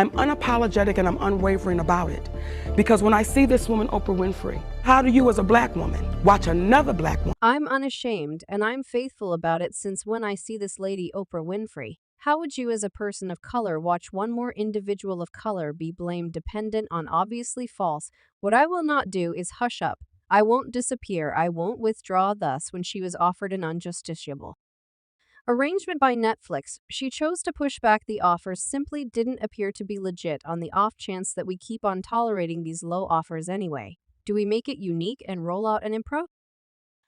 I'm unapologetic and I'm unwavering about it. Because when I see this woman, Oprah Winfrey, how do you as a black woman watch another black woman? I'm unashamed, and I'm faithful about it since when I see this lady, Oprah Winfrey. How would you as a person of color watch one more individual of color be blamed dependent on obviously false? What I will not do is hush up. I won't disappear, I won't withdraw thus when she was offered an unjusticiable arrangement by Netflix. She chose to push back the offers simply didn't appear to be legit on the off chance that we keep on tolerating these low offers anyway. Do we make it unique and roll out an improv?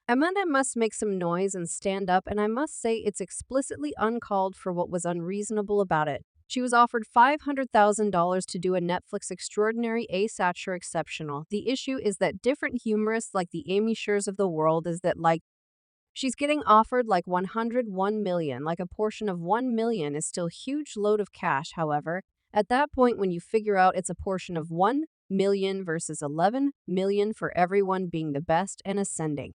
Amanda must make some noise and stand up, and I must say it's explicitly uncalled for what was unreasonable about it. She was offered $500,000 to do a Netflix extraordinary A-satire exceptional. The issue is that different humorists like the Amy Schurs of the world is that she's getting offered like 101 million, like a portion of 1 million is still huge load of cash. However, at that point when you figure out it's a portion of 1 million versus 11 million for everyone being the best and ascending.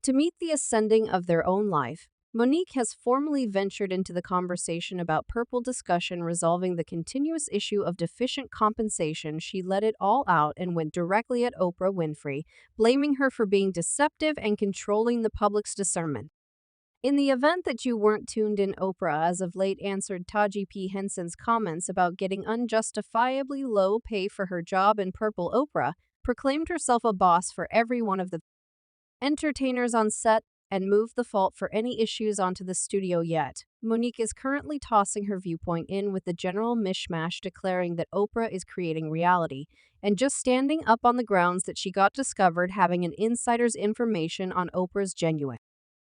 To meet the ascending of their own life, Monique has formally ventured into the conversation about purple discussion resolving the continuous issue of deficient compensation. She let it all out and went directly at Oprah Winfrey, blaming her for being deceptive and controlling the public's discernment. In the event that you weren't tuned in, Oprah as of late answered Taji P. Henson's comments about getting unjustifiably low pay for her job in purple. Oprah proclaimed herself a boss for every one of the entertainers on set and moved the fault for any issues onto the studio. Yet Monique is currently tossing her viewpoint in with the general mishmash, declaring that Oprah is creating reality and just standing up on the grounds that she got discovered having an insider's information on Oprah's genuine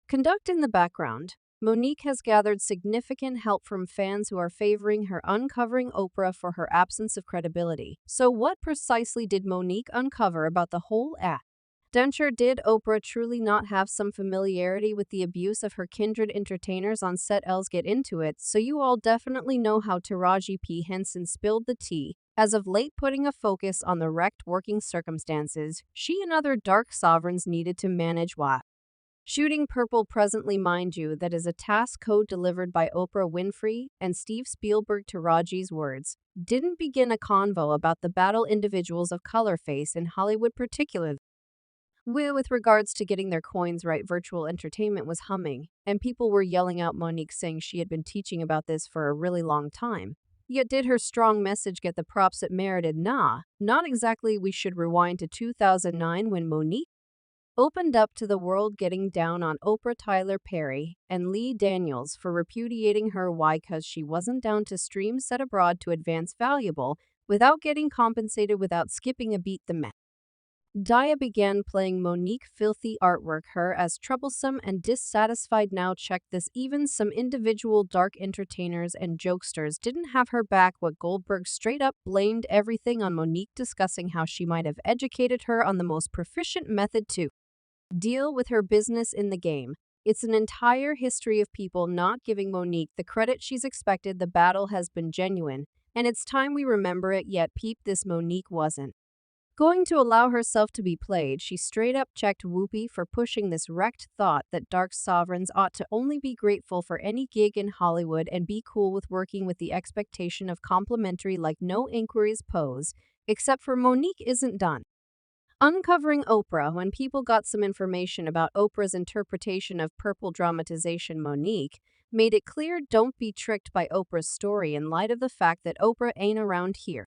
conduct. In the background, Monique has gathered significant help from fans who are favoring her uncovering Oprah for her absence of credibility. So what precisely did Monique uncover about the whole act? Denture, did Oprah truly not have some familiarity with the abuse of her kindred entertainers on set? Let's get into it, so you all definitely know how Taraji P. Henson spilled the tea. As of late, putting a focus on the wrecked working circumstances she and other dark sovereigns needed to manage while shooting Purple. Presently, mind you, that is a task code delivered by Oprah Winfrey and Steve Spielberg. Taraji's words didn't begin a convo about the battle individuals of color face in Hollywood, particularly with regards to getting their coins right. Virtual entertainment was humming, and people were yelling out Monique, saying she had been teaching about this for a really long time. Yet did her strong message get the props it merited? Nah, not exactly. We should rewind to 2009 when Monique opened up to the world, getting down on Oprah, Tyler Perry, and Lee Daniels for repudiating her. Why? 'Cause she wasn't down to stream set abroad to advance valuable without getting compensated, without skipping a beat. The Dia began playing Monique filthy artwork, her as troublesome and dissatisfied. Now check this, even some individual dark entertainers and jokesters didn't have her back. What? Goldberg straight up blamed everything on Monique, discussing how she might have educated her on the most proficient method to deal with her business in the game. It's an entire history of people not giving Monique the credit she's expected. The battle has been genuine, and it's time we remember it. Yet peep this, Monique wasn't going to allow herself to be played. She straight up checked Whoopi for pushing this wrecked thought that dark sovereigns ought to only be grateful for any gig in Hollywood and be cool with working with the expectation of complimentary, like no inquiries pose, except for Monique isn't done uncovering Oprah. When people got some information about Oprah's interpretation of purple dramatization, Monique made it clear, don't be tricked by Oprah's story in light of the fact that Oprah ain't around here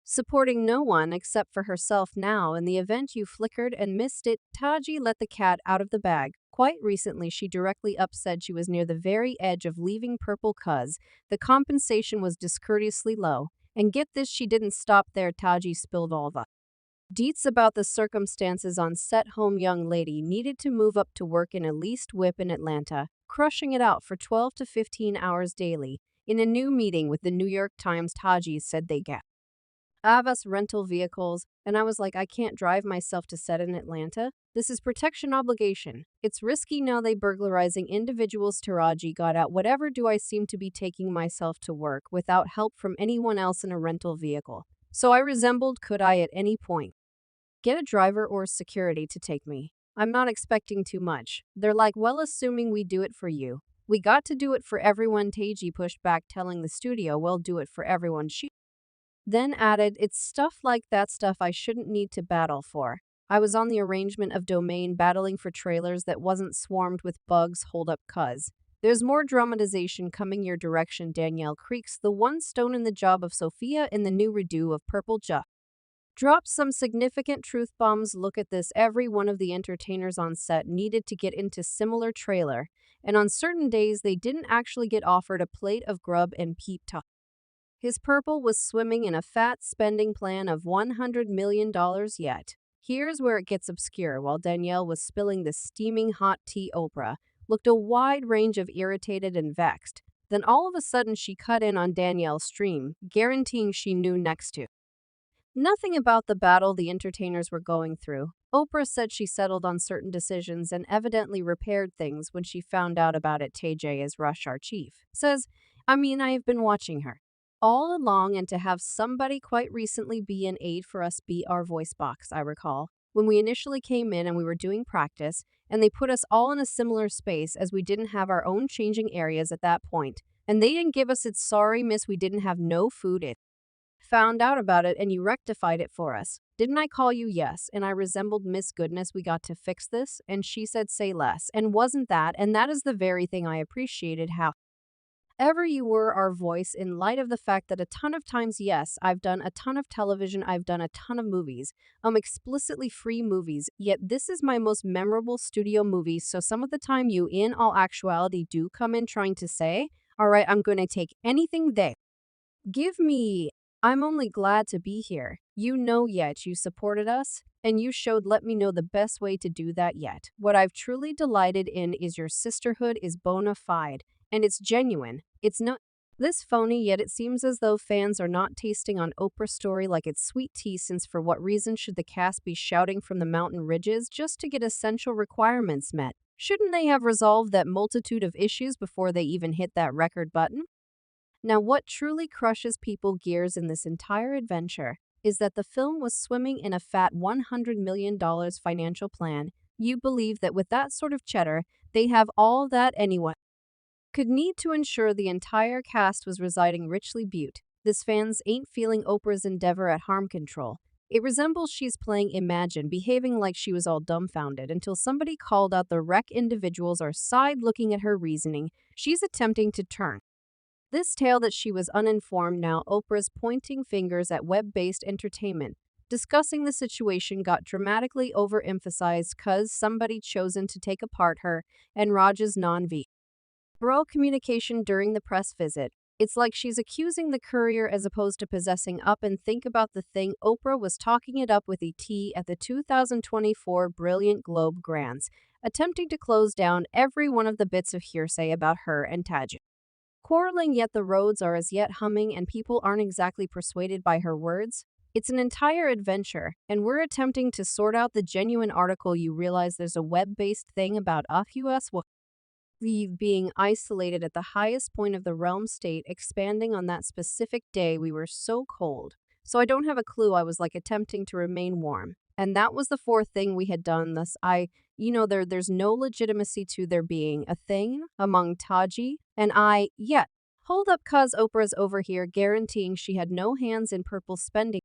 supporting no one except for herself. Now, in the event you flickered and missed it, Taji let the cat out of the bag. Quite recently, she directly up said she was near the very edge of leaving Purple 'cause the compensation was discourteously low. And get this, she didn't stop there. Taji spilled all the deets about the circumstances on set. Home young lady needed to move up to work in a leased whip in Atlanta, crushing it out for 12 to 15 hours daily. In a new meeting with the New York Times, Taji said they get us rental vehicles, and I was like, I can't drive myself to set in Atlanta. This is protection obligation. It's risky. Now they burglarizing individuals. Taraji got out. Whatever do I seem to be taking myself to work without help from anyone else in a rental vehicle? So I resembled, could I at any point get a driver or security to take me? I'm not expecting too much. They're like, well, assuming we do it for you, we got to do it for everyone. Taji pushed back, telling the studio, well, do it for everyone. She Then added, "It's stuff like that stuff I shouldn't need to battle for. I was on the arrangement of domain battling for trailers that wasn't swarmed with bugs, hold up cuz. There's more dramatization coming your direction, Danielle Creeks, the one stone in the job of Sophia in the new redo of Purple Juff. Dropped some significant truth bombs. Look at this. Every one of the entertainers on set needed to get into similar trailer, and on certain days they didn't actually get offered a plate of grub and peep talk. His purple was swimming in a fat spending plan of $100 million yet. Here's where it gets obscure. While Danielle was spilling the steaming hot tea, Oprah looked a wide range of irritated and vexed. Then all of a sudden she cut in on Danielle's stream, guaranteeing she knew next to nothing about the battle the entertainers were going through. Oprah said she settled on certain decisions and evidently repaired things when she found out about it. TJ, as Rush, our chief, says, I have been watching her all along, and to have somebody quite recently be an aide for us be our voice box. I recall when we initially came in and we were doing practice, and they put us all in a similar space as we didn't have our own changing areas at that point, and they didn't give us it. Sorry, miss, we didn't have no food. It found out about it and you rectified it for us. Didn't I call you? Yes. And I resembled Miss Goodness. We got to fix this. And she said, say less. And wasn't that? And that is the very thing I appreciated. However, you were our voice in light of the fact that a ton of times, yes, I've done a ton of television, I've done a ton of movies, explicitly free movies, yet this is my most memorable studio movie. So some of the time you, in all actuality, do come in trying to say, all right, I'm going to take anything they give me. I'm only glad to be here. Yet you supported us, and you showed let me know the best way to do that yet. What I've truly delighted in is your sisterhood is bona fide, and it's genuine. It's not this phony, yet it seems as though fans are not tasting on Oprah's story like it's sweet tea, since for what reason should the cast be shouting from the mountain ridges just to get essential requirements met? Shouldn't they have resolved that multitude of issues before they even hit that record button? Now, what truly crushes people's gears in this entire adventure is that the film was swimming in a fat $100 million financial plan. You believe that with that sort of cheddar, they have all that anyone could need to ensure the entire cast was residing richly butte. This fans ain't feeling Oprah's endeavor at harm control. It resembles she's playing Imagine, behaving like she was all dumbfounded until somebody called out the wreck. Individuals are side looking at her reasoning. She's attempting to turn this tale that she was uninformed. Now Oprah's pointing fingers at web-based entertainment. Discussing the situation got dramatically overemphasized cause somebody chosen to take apart her and Raj's non-verbal communication during the press visit. It's like she's accusing the courier as opposed to possessing up. And think about the thing, Oprah was talking it up with ET at the 2024 Brilliant Globe Grands, attempting to close down every one of the bits of hearsay about her and Taj quarreling, yet the roads are as yet humming and people aren't exactly persuaded by her words. It's an entire adventure, and we're attempting to sort out the genuine article. You realize there's a web-based thing about us being isolated at the highest point of the realm state, expanding on that specific day. We were so cold. So I don't have a clue. I was like attempting to remain warm. And that was the fourth thing we had done. Thus, there's no legitimacy to there being a thing among Taji and I. Yet, hold up, cuz Oprah's over here guaranteeing she had no hands in purple spending.